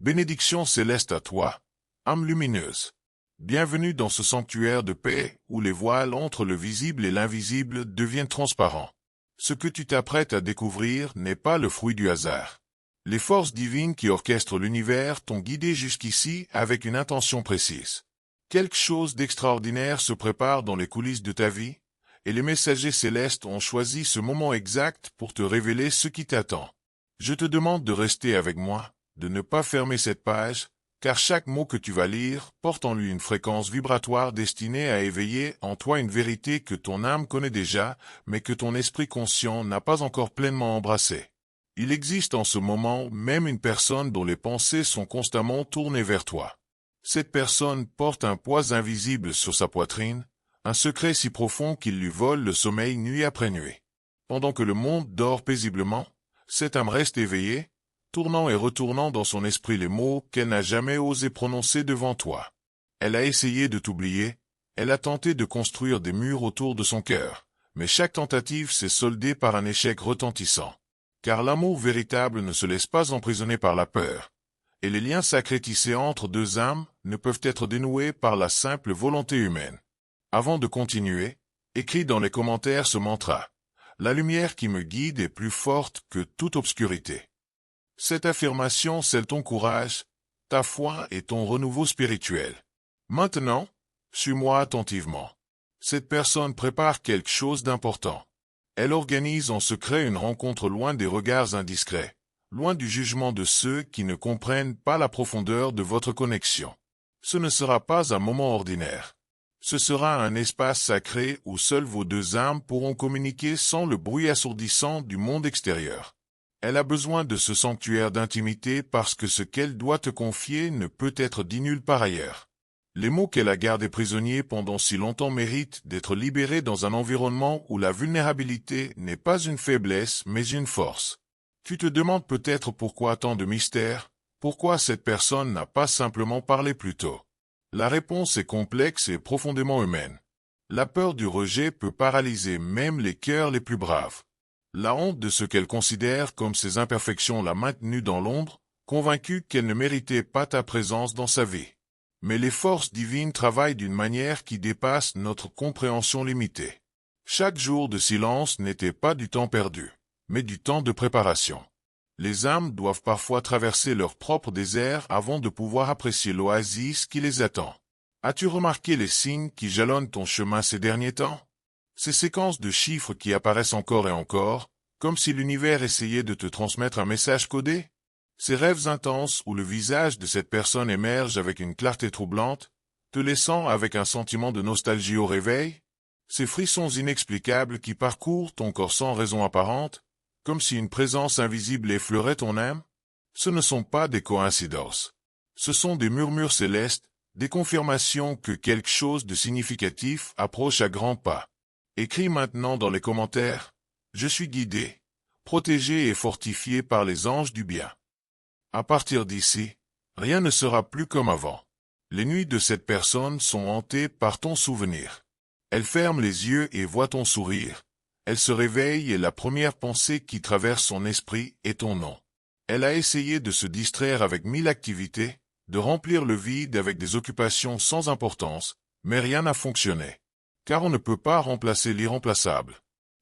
Bénédiction céleste à toi, âme lumineuse. Bienvenue dans ce sanctuaire de paix où les voiles entre le visible et l'invisible deviennent transparents. Ce que tu t'apprêtes à découvrir n'est pas le fruit du hasard. Les forces divines qui orchestrent l'univers t'ont guidé jusqu'ici avec une intention précise. Quelque chose d'extraordinaire se prépare dans les coulisses de ta vie, et les messagers célestes ont choisi ce moment exact pour te révéler ce qui t'attend. Je te demande de rester avec moi, de ne pas fermer cette page, car chaque mot que tu vas lire porte en lui une fréquence vibratoire destinée à éveiller en toi une vérité que ton âme connaît déjà, mais que ton esprit conscient n'a pas encore pleinement embrassée. Il existe en ce moment même une personne dont les pensées sont constamment tournées vers toi. Cette personne porte un poids invisible sur sa poitrine, un secret si profond qu'il lui vole le sommeil nuit après nuit. Pendant que le monde dort paisiblement, cette âme reste éveillée, tournant et retournant dans son esprit les mots qu'elle n'a jamais osé prononcer devant toi. Elle a essayé de t'oublier, elle a tenté de construire des murs autour de son cœur, mais chaque tentative s'est soldée par un échec retentissant. Car l'amour véritable ne se laisse pas emprisonner par la peur, et les liens sacrés tissés entre deux âmes ne peuvent être dénoués par la simple volonté humaine. Avant de continuer, écris dans les commentaires ce mantra. La lumière qui me guide est plus forte que toute obscurité. Cette affirmation scelle ton courage, ta foi et ton renouveau spirituel. Maintenant, suis-moi attentivement. Cette personne prépare quelque chose d'important. Elle organise en secret une rencontre loin des regards indiscrets, loin du jugement de ceux qui ne comprennent pas la profondeur de votre connexion. Ce ne sera pas un moment ordinaire. Ce sera un espace sacré où seules vos deux âmes pourront communiquer sans le bruit assourdissant du monde extérieur. Elle a besoin de ce sanctuaire d'intimité parce que ce qu'elle doit te confier ne peut être dit nulle part ailleurs. Les mots qu'elle a gardés prisonniers pendant si longtemps méritent d'être libérés dans un environnement où la vulnérabilité n'est pas une faiblesse mais une force. Tu te demandes peut-être pourquoi tant de mystères, pourquoi cette personne n'a pas simplement parlé plus tôt. La réponse est complexe et profondément humaine. La peur du rejet peut paralyser même les cœurs les plus braves. La honte de ce qu'elle considère comme ses imperfections l'a maintenue dans l'ombre, convaincue qu'elle ne méritait pas ta présence dans sa vie. Mais les forces divines travaillent d'une manière qui dépasse notre compréhension limitée. Chaque jour de silence n'était pas du temps perdu, mais du temps de préparation. Les âmes doivent parfois traverser leur propre désert avant de pouvoir apprécier l'oasis qui les attend. As-tu remarqué les signes qui jalonnent ton chemin ces derniers temps? Ces séquences de chiffres qui apparaissent encore et encore, comme si l'univers essayait de te transmettre un message codé? Ces rêves intenses où le visage de cette personne émerge avec une clarté troublante, te laissant avec un sentiment de nostalgie au réveil? Ces frissons inexplicables qui parcourent ton corps sans raison apparente, comme si une présence invisible effleurait ton âme? Ce ne sont pas des coïncidences. Ce sont des murmures célestes, des confirmations que quelque chose de significatif approche à grands pas. Écris maintenant dans les commentaires. Je suis guidé, protégé et fortifié par les anges du bien. À partir d'ici, rien ne sera plus comme avant. Les nuits de cette personne sont hantées par ton souvenir. Elle ferme les yeux et voit ton sourire. Elle se réveille et la première pensée qui traverse son esprit est ton nom. Elle a essayé de se distraire avec 1000 activités, de remplir le vide avec des occupations sans importance, mais rien n'a fonctionné. Car on ne peut pas remplacer l'irremplaçable.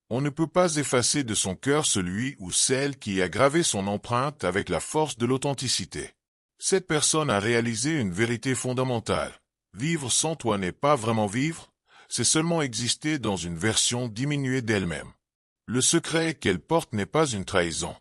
On ne peut pas effacer de son cœur celui ou celle qui a gravé son empreinte avec la force de l'authenticité. Cette personne a réalisé une vérité fondamentale. Vivre sans toi n'est pas vraiment vivre, c'est seulement exister dans une version diminuée d'elle-même. Le secret qu'elle porte n'est pas une trahison.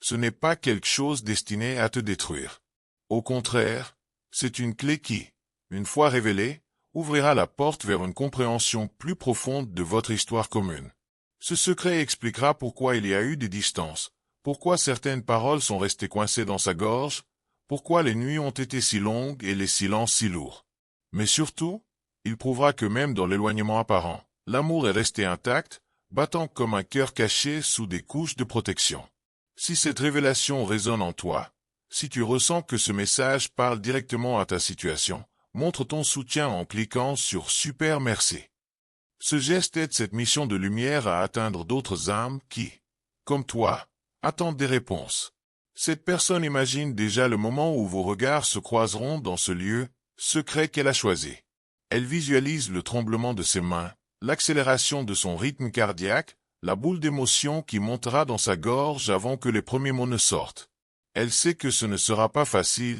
Ce n'est pas quelque chose destiné à te détruire. Au contraire, c'est une clé qui, une fois révélée, ouvrira la porte vers une compréhension plus profonde de votre histoire commune. Ce secret expliquera pourquoi il y a eu des distances, pourquoi certaines paroles sont restées coincées dans sa gorge, pourquoi les nuits ont été si longues et les silences si lourds. Mais surtout, il prouvera que même dans l'éloignement apparent, l'amour est resté intact, battant comme un cœur caché sous des couches de protection. Si cette révélation résonne en toi, si tu ressens que ce message parle directement à ta situation, montre ton soutien en cliquant sur Super Merci. Ce geste aide cette mission de lumière à atteindre d'autres âmes qui, comme toi, attendent des réponses. Cette personne imagine déjà le moment où vos regards se croiseront dans ce lieu secret qu'elle a choisi. Elle visualise le tremblement de ses mains, l'accélération de son rythme cardiaque, la boule d'émotion qui montera dans sa gorge avant que les premiers mots ne sortent. Elle sait que ce ne sera pas facile,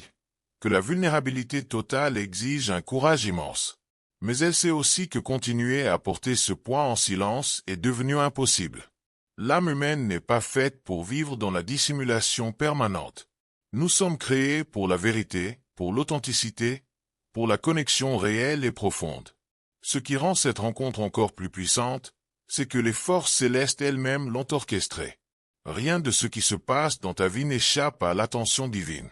que la vulnérabilité totale exige un courage immense. Mais elle sait aussi que continuer à porter ce poids en silence est devenu impossible. L'âme humaine n'est pas faite pour vivre dans la dissimulation permanente. Nous sommes créés pour la vérité, pour l'authenticité, pour la connexion réelle et profonde. Ce qui rend cette rencontre encore plus puissante, c'est que les forces célestes elles-mêmes l'ont orchestrée. Rien de ce qui se passe dans ta vie n'échappe à l'attention divine.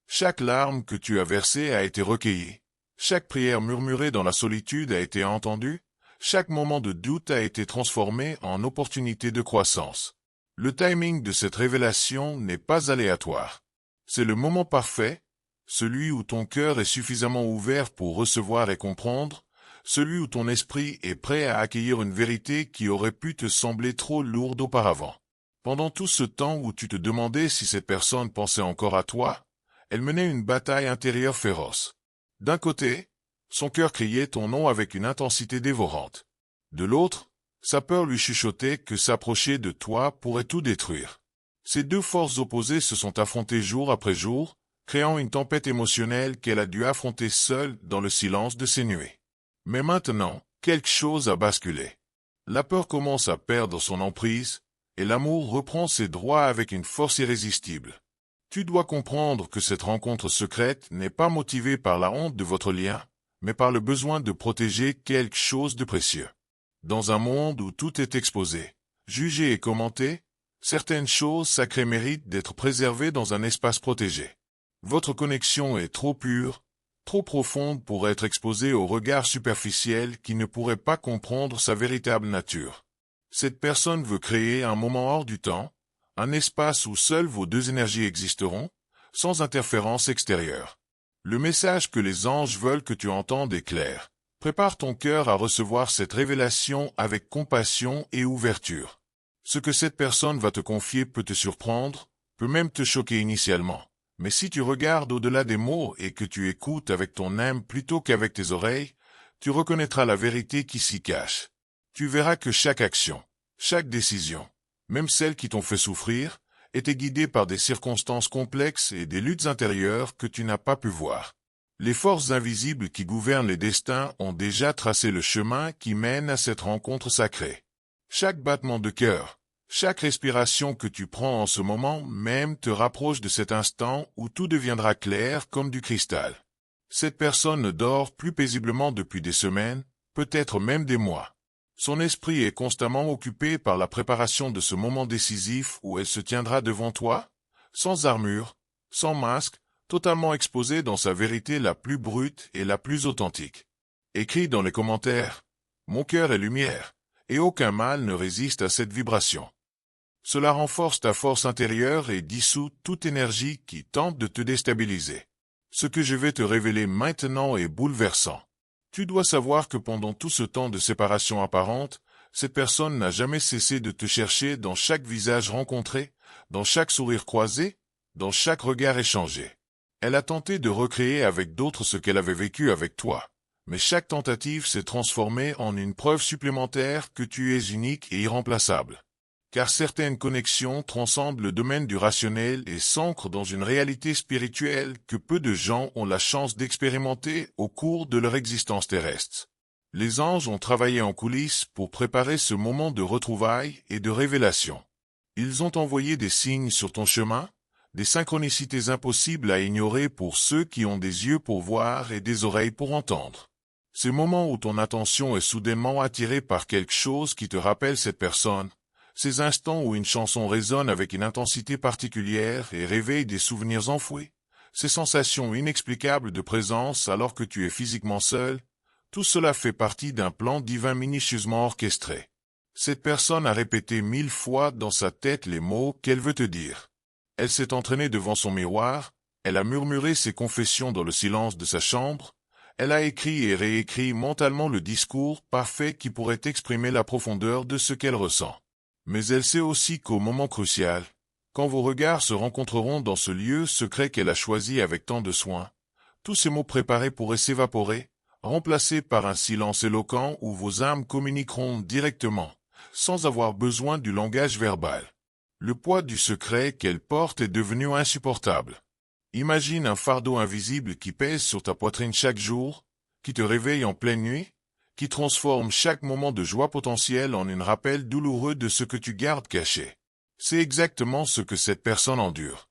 Chaque larme que tu as versée a été recueillie. Chaque prière murmurée dans la solitude a été entendue. Chaque moment de doute a été transformé en opportunité de croissance. Le timing de cette révélation n'est pas aléatoire. C'est le moment parfait, celui où ton cœur est suffisamment ouvert pour recevoir et comprendre, celui où ton esprit est prêt à accueillir une vérité qui aurait pu te sembler trop lourde auparavant. Pendant tout ce temps où tu te demandais si cette personne pensait encore à toi, elle menait une bataille intérieure féroce. D'un côté, son cœur criait ton nom avec une intensité dévorante. De l'autre, sa peur lui chuchotait que s'approcher de toi pourrait tout détruire. Ces deux forces opposées se sont affrontées jour après jour, créant une tempête émotionnelle qu'elle a dû affronter seule dans le silence de ses nuées. Mais maintenant, quelque chose a basculé. La peur commence à perdre son emprise, et l'amour reprend ses droits avec une force irrésistible. Tu dois comprendre que cette rencontre secrète n'est pas motivée par la honte de votre lien, mais par le besoin de protéger quelque chose de précieux. Dans un monde où tout est exposé, jugé et commenté, certaines choses sacrées méritent d'être préservées dans un espace protégé. Votre connexion est trop pure, trop profonde pour être exposée au regard superficiel qui ne pourrait pas comprendre sa véritable nature. Cette personne veut créer un moment hors du temps, un espace où seules vos deux énergies existeront, sans interférence extérieure. Le message que les anges veulent que tu entendes est clair. Prépare ton cœur à recevoir cette révélation avec compassion et ouverture. Ce que cette personne va te confier peut te surprendre, peut même te choquer initialement. Mais si tu regardes au-delà des mots et que tu écoutes avec ton âme plutôt qu'avec tes oreilles, tu reconnaîtras la vérité qui s'y cache. Tu verras que chaque action, chaque décision, même celles qui t'ont fait souffrir, étaient guidées par des circonstances complexes et des luttes intérieures que tu n'as pas pu voir. Les forces invisibles qui gouvernent les destins ont déjà tracé le chemin qui mène à cette rencontre sacrée. Chaque battement de cœur, chaque respiration que tu prends en ce moment même te rapproche de cet instant où tout deviendra clair comme du cristal. Cette personne ne dort plus paisiblement depuis des semaines, peut-être même des mois. Son esprit est constamment occupé par la préparation de ce moment décisif où elle se tiendra devant toi, sans armure, sans masque, totalement exposée dans sa vérité la plus brute et la plus authentique. Écris dans les commentaires « Mon cœur est lumière » et aucun mal ne résiste à cette vibration. Cela renforce ta force intérieure et dissout toute énergie qui tente de te déstabiliser. Ce que je vais te révéler maintenant est bouleversant. Tu dois savoir que pendant tout ce temps de séparation apparente, cette personne n'a jamais cessé de te chercher dans chaque visage rencontré, dans chaque sourire croisé, dans chaque regard échangé. Elle a tenté de recréer avec d'autres ce qu'elle avait vécu avec toi. Mais chaque tentative s'est transformée en une preuve supplémentaire que tu es unique et irremplaçable. Car certaines connexions transcendent le domaine du rationnel et s'ancrent dans une réalité spirituelle que peu de gens ont la chance d'expérimenter au cours de leur existence terrestre. Les anges ont travaillé en coulisses pour préparer ce moment de retrouvailles et de révélation. Ils ont envoyé des signes sur ton chemin, des synchronicités impossibles à ignorer pour ceux qui ont des yeux pour voir et des oreilles pour entendre. Ces moments où ton attention est soudainement attirée par quelque chose qui te rappelle cette personne, ces instants où une chanson résonne avec une intensité particulière et réveille des souvenirs enfouis, ces sensations inexplicables de présence alors que tu es physiquement seul, tout cela fait partie d'un plan divin minutieusement orchestré. Cette personne a répété 1000 fois dans sa tête les mots qu'elle veut te dire. Elle s'est entraînée devant son miroir, elle a murmuré ses confessions dans le silence de sa chambre, elle a écrit et réécrit mentalement le discours parfait qui pourrait exprimer la profondeur de ce qu'elle ressent. Mais elle sait aussi qu'au moment crucial, Quand vos regards se rencontreront dans ce lieu secret qu'elle a choisi avec tant de soin, tous ces mots préparés pourraient s'évaporer, remplacés par un silence éloquent où vos âmes communiqueront directement, sans avoir besoin du langage verbal. Le poids du secret qu'elle porte est devenu insupportable. Imagine un fardeau invisible qui pèse sur ta poitrine chaque jour, qui te réveille en pleine nuit, qui transforme chaque moment de joie potentielle en un rappel douloureux de ce que tu gardes caché. C'est exactement ce que cette personne endure.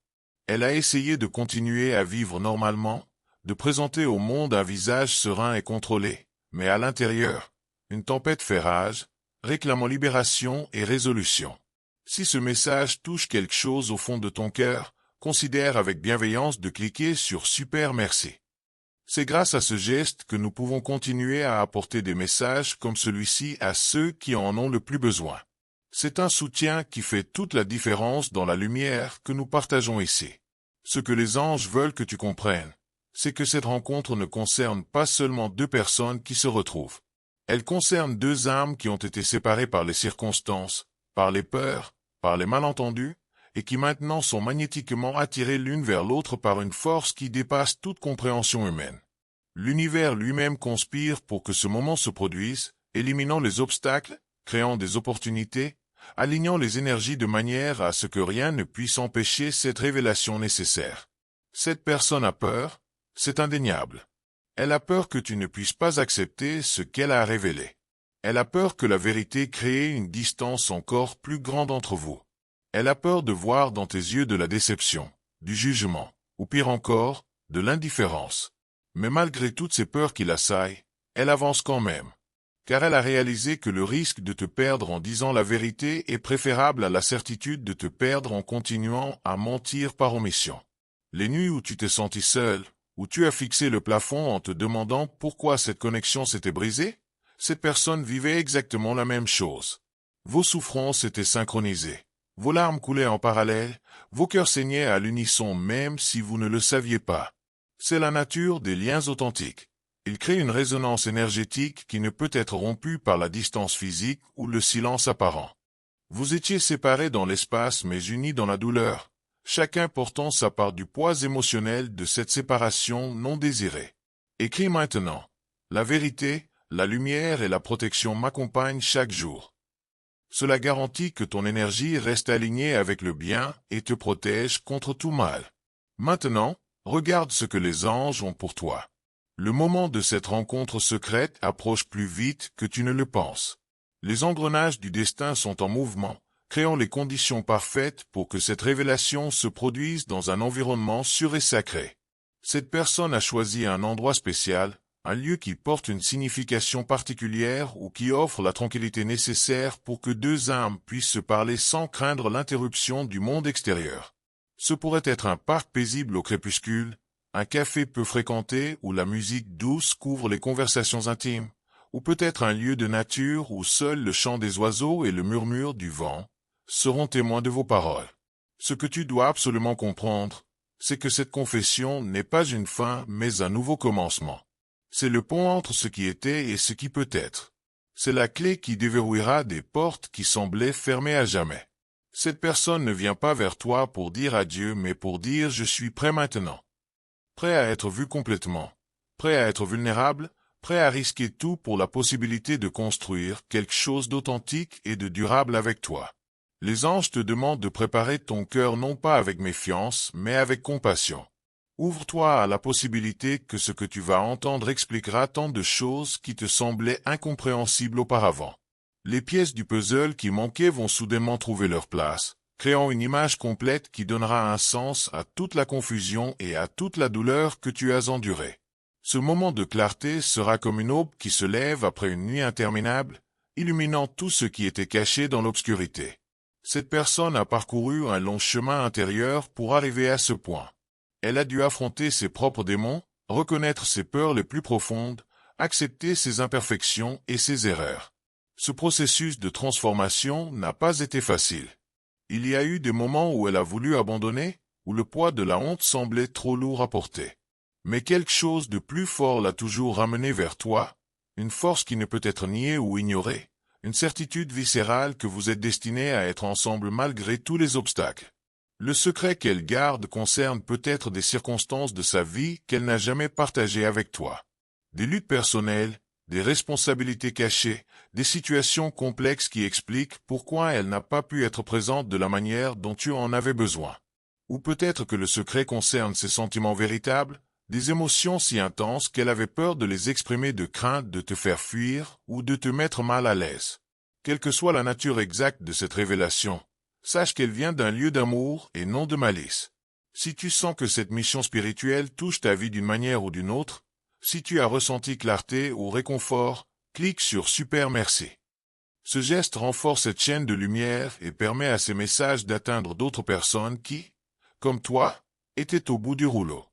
Elle a essayé de continuer à vivre normalement, de présenter au monde un visage serein et contrôlé, mais à l'intérieur, une tempête fait rage, réclamant libération et résolution. Si ce message touche quelque chose au fond de ton cœur, considère avec bienveillance de cliquer sur Super Merci. C'est grâce à ce geste que nous pouvons continuer à apporter des messages comme celui-ci à ceux qui en ont le plus besoin. C'est un soutien qui fait toute la différence dans la lumière que nous partageons ici. Ce que les anges veulent que tu comprennes, c'est que cette rencontre ne concerne pas seulement deux personnes qui se retrouvent. Elle concerne deux âmes qui ont été séparées par les circonstances, par les peurs, par les malentendus, et qui maintenant sont magnétiquement attirées l'une vers l'autre par une force qui dépasse toute compréhension humaine. L'univers lui-même conspire pour que ce moment se produise, éliminant les obstacles, créant des opportunités, alignant les énergies de manière à ce que rien ne puisse empêcher cette révélation nécessaire. Cette personne a peur, c'est indéniable. Elle a peur que tu ne puisses pas accepter ce qu'elle a révélé. Elle a peur que la vérité crée une distance encore plus grande entre vous. Elle a peur de voir dans tes yeux de la déception, du jugement, ou pire encore, de l'indifférence. Mais malgré toutes ces peurs qui l'assaillent, elle avance quand même. Car elle a réalisé que le risque de te perdre en disant la vérité est préférable à la certitude de te perdre en continuant à mentir par omission. Les nuits où tu t'es senti seul, où tu as fixé le plafond en te demandant pourquoi cette connexion s'était brisée, cette personne vivait exactement la même chose. Vos souffrances étaient synchronisées. Vos larmes coulaient en parallèle, vos cœurs saignaient à l'unisson même si vous ne le saviez pas. C'est la nature des liens authentiques. Ils créent une résonance énergétique qui ne peut être rompue par la distance physique ou le silence apparent. Vous étiez séparés dans l'espace mais unis dans la douleur, chacun portant sa part du poids émotionnel de cette séparation non désirée. Écris maintenant. La vérité, la lumière et la protection m'accompagnent chaque jour. Cela garantit que ton énergie reste alignée avec le bien et te protège contre tout mal. Maintenant, regarde ce que les anges ont pour toi. Le moment de cette rencontre secrète approche plus vite que tu ne le penses. Les engrenages du destin sont en mouvement, créant les conditions parfaites pour que cette révélation se produise dans un environnement sûr et sacré. Cette personne a choisi un endroit spécial, un lieu qui porte une signification particulière ou qui offre la tranquillité nécessaire pour que deux âmes puissent se parler sans craindre l'interruption du monde extérieur. Ce pourrait être un parc paisible au crépuscule, un café peu fréquenté où la musique douce couvre les conversations intimes, ou peut-être un lieu de nature où seul le chant des oiseaux et le murmure du vent seront témoins de vos paroles. Ce que tu dois absolument comprendre, c'est que cette confession n'est pas une fin mais un nouveau commencement. C'est le pont entre ce qui était et ce qui peut être. C'est la clé qui déverrouillera des portes qui semblaient fermées à jamais. Cette personne ne vient pas vers toi pour dire adieu mais pour dire « je suis prêt maintenant ». Prêt à être vu complètement, prêt à être vulnérable, prêt à risquer tout pour la possibilité de construire quelque chose d'authentique et de durable avec toi. Les anges te demandent de préparer ton cœur non pas avec méfiance mais avec compassion. Ouvre-toi à la possibilité que ce que tu vas entendre expliquera tant de choses qui te semblaient incompréhensibles auparavant. Les pièces du puzzle qui manquaient vont soudainement trouver leur place, créant une image complète qui donnera un sens à toute la confusion et à toute la douleur que tu as endurée. Ce moment de clarté sera comme une aube qui se lève après une nuit interminable, illuminant tout ce qui était caché dans l'obscurité. Cette personne a parcouru un long chemin intérieur pour arriver à ce point. Elle a dû affronter ses propres démons, reconnaître ses peurs les plus profondes, accepter ses imperfections et ses erreurs. Ce processus de transformation n'a pas été facile. Il y a eu des moments où elle a voulu abandonner, où le poids de la honte semblait trop lourd à porter. Mais quelque chose de plus fort l'a toujours ramenée vers toi, une force qui ne peut être niée ou ignorée, une certitude viscérale que vous êtes destinés à être ensemble malgré tous les obstacles. Le secret qu'elle garde concerne peut-être des circonstances de sa vie qu'elle n'a jamais partagées avec toi. Des luttes personnelles, des responsabilités cachées, des situations complexes qui expliquent pourquoi elle n'a pas pu être présente de la manière dont tu en avais besoin. Ou peut-être que le secret concerne ses sentiments véritables, des émotions si intenses qu'elle avait peur de les exprimer de crainte de te faire fuir ou de te mettre mal à l'aise. Quelle que soit la nature exacte de cette révélation, sache qu'elle vient d'un lieu d'amour et non de malice. Si tu sens que cette mission spirituelle touche ta vie d'une manière ou d'une autre, si tu as ressenti clarté ou réconfort, clique sur Super Merci. Ce geste renforce cette chaîne de lumière et permet à ces messages d'atteindre d'autres personnes qui, comme toi, étaient au bout du rouleau.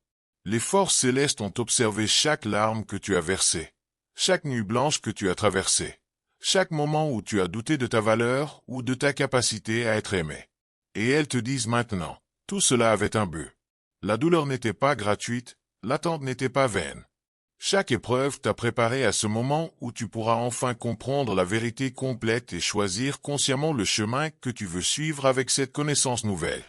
Les forces célestes ont observé chaque larme que tu as versée, chaque nuit blanche que tu as traversée, chaque moment où tu as douté de ta valeur ou de ta capacité à être aimé. Et elles te disent maintenant, tout cela avait un but. La douleur n'était pas gratuite, l'attente n'était pas vaine. Chaque épreuve t'a préparé à ce moment où tu pourras enfin comprendre la vérité complète et choisir consciemment le chemin que tu veux suivre avec cette connaissance nouvelle.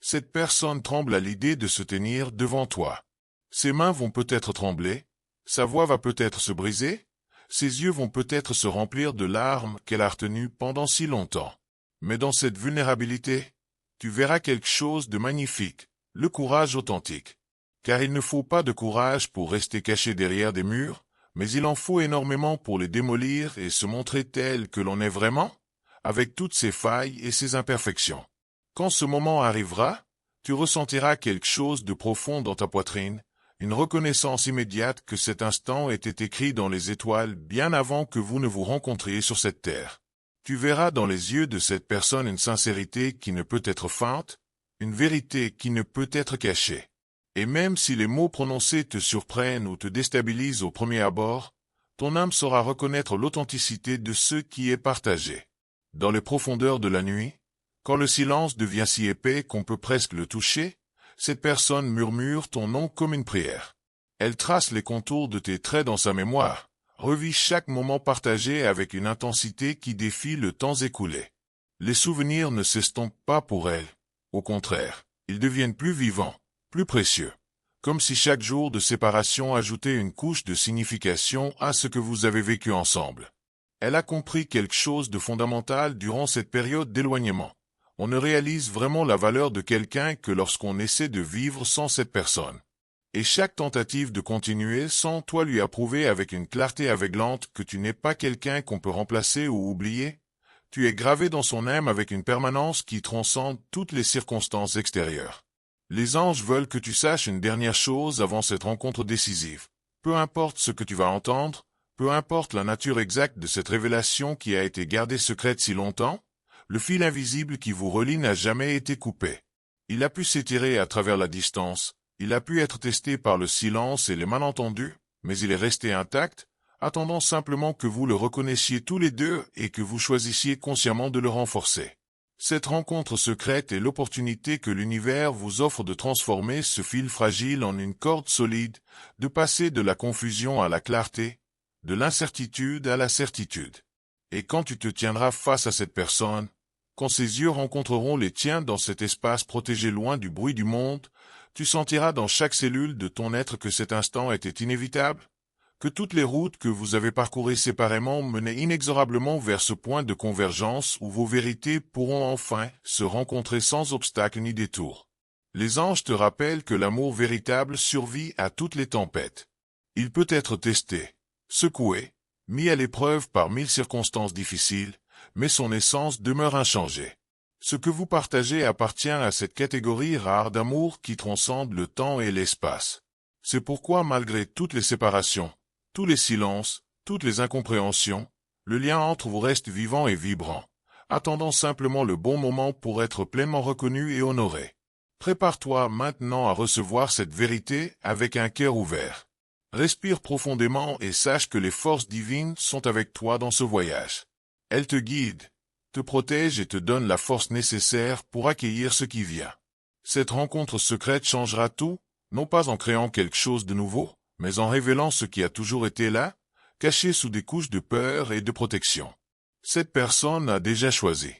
Cette personne tremble à l'idée de se tenir devant toi. Ses mains vont peut-être trembler, sa voix va peut-être se briser, ses yeux vont peut-être se remplir de larmes qu'elle a retenues pendant si longtemps. Mais dans cette vulnérabilité, tu verras quelque chose de magnifique, le courage authentique. Car il ne faut pas de courage pour rester caché derrière des murs, mais il en faut énormément pour les démolir et se montrer tel que l'on est vraiment, avec toutes ses failles et ses imperfections. Quand ce moment arrivera, tu ressentiras quelque chose de profond dans ta poitrine, une reconnaissance immédiate que cet instant était écrit dans les étoiles bien avant que vous ne vous rencontriez sur cette terre. Tu verras dans les yeux de cette personne une sincérité qui ne peut être feinte, une vérité qui ne peut être cachée. Et même si les mots prononcés te surprennent ou te déstabilisent au premier abord, ton âme saura reconnaître l'authenticité de ce qui est partagé. Dans les profondeurs de la nuit, quand le silence devient si épais qu'on peut presque le toucher, cette personne murmure ton nom comme une prière. Elle trace les contours de tes traits dans sa mémoire, revit chaque moment partagé avec une intensité qui défie le temps écoulé. Les souvenirs ne s'estompent pas pour elle. Au contraire, ils deviennent plus vivants, plus précieux. Comme si chaque jour de séparation ajoutait une couche de signification à ce que vous avez vécu ensemble. Elle a compris quelque chose de fondamental durant cette période d'éloignement. On ne réalise vraiment la valeur de quelqu'un que lorsqu'on essaie de vivre sans cette personne. Et chaque tentative de continuer sans toi lui approuver avec une clarté aveuglante que tu n'es pas quelqu'un qu'on peut remplacer ou oublier, tu es gravé dans son âme avec une permanence qui transcende toutes les circonstances extérieures. Les anges veulent que tu saches une dernière chose avant cette rencontre décisive. Peu importe ce que tu vas entendre, peu importe la nature exacte de cette révélation qui a été gardée secrète si longtemps, le fil invisible qui vous relie n'a jamais été coupé. Il a pu s'étirer à travers la distance, il a pu être testé par le silence et les malentendus, mais il est resté intact, attendant simplement que vous le reconnaissiez tous les deux et que vous choisissiez consciemment de le renforcer. Cette rencontre secrète est l'opportunité que l'univers vous offre de transformer ce fil fragile en une corde solide, de passer de la confusion à la clarté, de l'incertitude à la certitude. Et quand tu te tiendras face à cette personne, quand ses yeux rencontreront les tiens dans cet espace protégé loin du bruit du monde, tu sentiras dans chaque cellule de ton être que cet instant était inévitable, que toutes les routes que vous avez parcourues séparément menaient inexorablement vers ce point de convergence où vos vérités pourront enfin se rencontrer sans obstacle ni détour. Les anges te rappellent que l'amour véritable survit à toutes les tempêtes. Il peut être testé, secoué, mis à l'épreuve par 1000 circonstances difficiles, mais son essence demeure inchangée. Ce que vous partagez appartient à cette catégorie rare d'amour qui transcende le temps et l'espace. C'est pourquoi malgré toutes les séparations, tous les silences, toutes les incompréhensions, le lien entre vous reste vivant et vibrant, attendant simplement le bon moment pour être pleinement reconnu et honoré. Prépare-toi maintenant à recevoir cette vérité avec un cœur ouvert. Respire profondément et sache que les forces divines sont avec toi dans ce voyage. Elles te guident, te protègent et te donnent la force nécessaire pour accueillir ce qui vient. Cette rencontre secrète changera tout, non pas en créant quelque chose de nouveau, mais en révélant ce qui a toujours été là, caché sous des couches de peur et de protection. Cette personne a déjà choisi.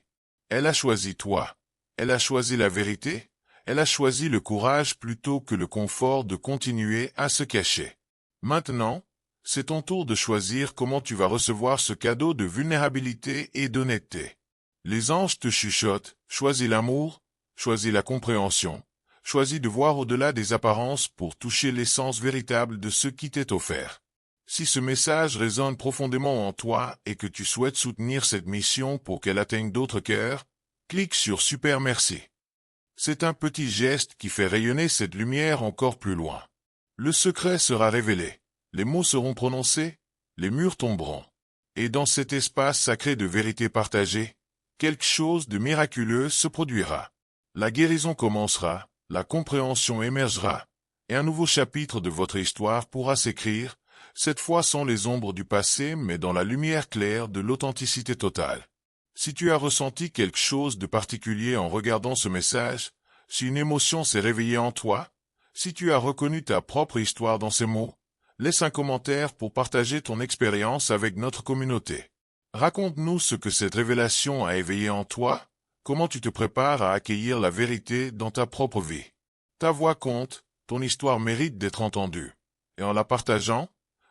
Elle a choisi toi. Elle a choisi la vérité, Elle a choisi le courage plutôt que le confort de continuer à se cacher. Maintenant, c'est ton tour de choisir comment tu vas recevoir ce cadeau de vulnérabilité et d'honnêteté. Les anges te chuchotent, choisis l'amour, choisis la compréhension, choisis de voir au-delà des apparences pour toucher l'essence véritable de ce qui t'est offert. Si ce message résonne profondément en toi et que tu souhaites soutenir cette mission pour qu'elle atteigne d'autres cœurs, clique sur Super Merci. C'est un petit geste qui fait rayonner cette lumière encore plus loin. Le secret sera révélé, les mots seront prononcés, les murs tomberont. Et dans cet espace sacré de vérité partagée, quelque chose de miraculeux se produira. La guérison commencera, la compréhension émergera, et un nouveau chapitre de votre histoire pourra s'écrire, cette fois sans les ombres du passé mais dans la lumière claire de l'authenticité totale. Si tu as ressenti quelque chose de particulier en regardant ce message, si une émotion s'est réveillée en toi, si tu as reconnu ta propre histoire dans ces mots, laisse un commentaire pour partager ton expérience avec notre communauté. Raconte-nous ce que cette révélation a éveillé en toi, comment tu te prépares à accueillir la vérité dans ta propre vie. Ta voix compte, ton histoire mérite d'être entendue. Et en la partageant,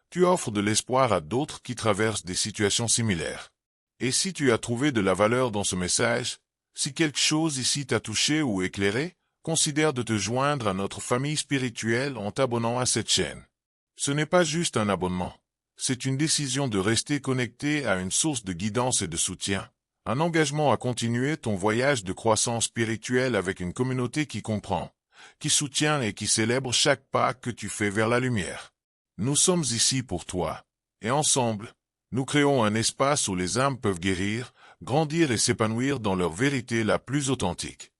tu offres de l'espoir à d'autres qui traversent des situations similaires. Et si tu as trouvé de la valeur dans ce message, si quelque chose ici t'a touché ou éclairé, considère de te joindre à notre famille spirituelle en t'abonnant à cette chaîne. Ce n'est pas juste un abonnement, c'est une décision de rester connecté à une source de guidance et de soutien, un engagement à continuer ton voyage de croissance spirituelle avec une communauté qui comprend, qui soutient et qui célèbre chaque pas que tu fais vers la lumière. Nous sommes ici pour toi, et ensemble, nous créons un espace où les âmes peuvent guérir, grandir et s'épanouir dans leur vérité la plus authentique.